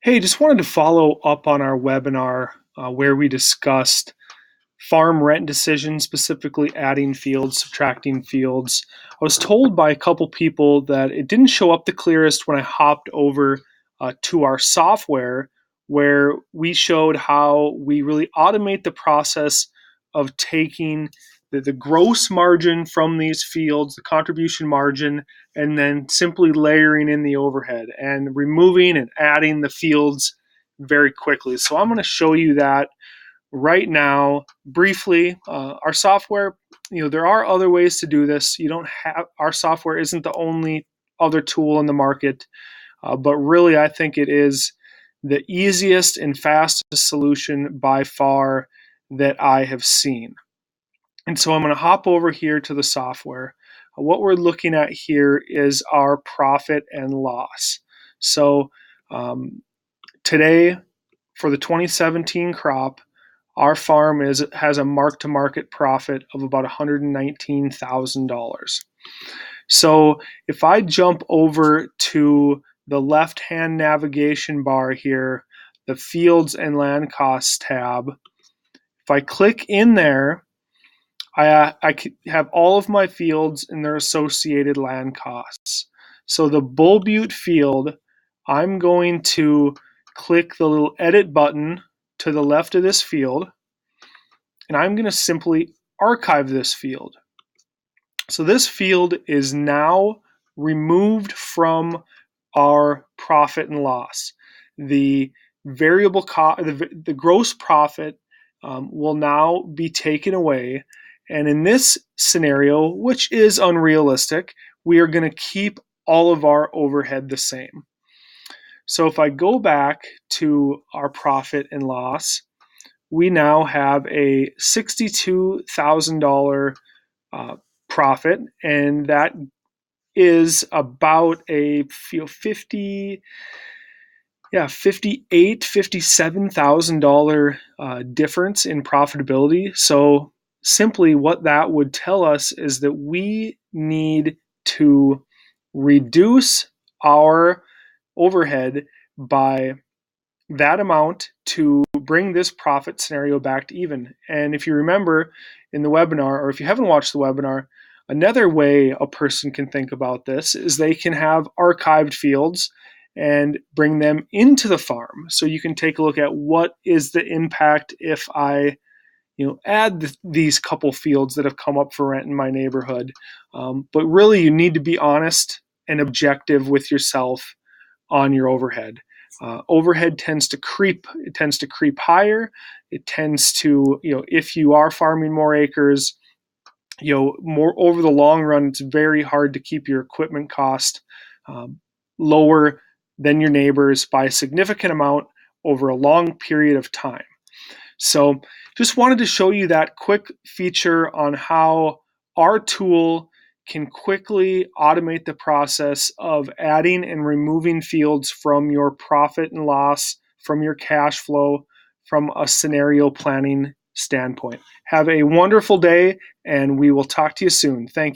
Hey, just wanted to follow up on our webinar where we discussed farm rent decisions, specifically adding fields, subtracting fields. I was told by a couple people that it didn't show up the clearest when I hopped over to our software, where we showed how we really automate the process of taking the gross margin from these fields, the contribution margin, and then simply layering in the overhead and removing and adding the fields very quickly. So I'm going to show you that right now briefly. Our software, there are other ways to do this. You don't have Our software isn't the only other tool in the market, but really I think it is the easiest and fastest solution by far that I have seen. And so I'm going to hop over here to the software. What we're looking at here is our profit and loss. So today, for the 2017 crop, our farm has a mark-to-market profit of about $119,000. So if I jump over to the left-hand navigation bar here, the Fields and Land Costs tab, if I click in there, I have all of my fields and their associated land costs. So the Bull Butte field, I'm going to click the little edit button to the left of this field, and I'm going to simply archive this field. So this field is now removed from our profit and loss. The variable cost, the gross profit will now be taken away. And in this scenario, which is unrealistic, we are going to keep all of our overhead the same. So if I go back to our profit and loss, we now have a $62,000 profit, and that is about a $57,000 difference in profitability. So simply what that would tell us is that we need to reduce our overhead by that amount to bring this profit scenario back to even. And if you remember in the webinar, or if you haven't watched the webinar, another way a person can think about this is they can have archived fields and bring them into the farm. So you can take a look at what is the impact if I add these couple fields that have come up for rent in my neighborhood. But really, you need to be honest and objective with yourself on your overhead. Overhead tends to creep. It tends to creep higher. It tends to, if you are farming more acres, more over the long run, it's very hard to keep your equipment cost lower than your neighbors by a significant amount over a long period of time. So just wanted to show you that quick feature on how our tool can quickly automate the process of adding and removing fields from your profit and loss, from your cash flow, from a scenario planning standpoint. Have a wonderful day, and we will talk to you soon. Thank you.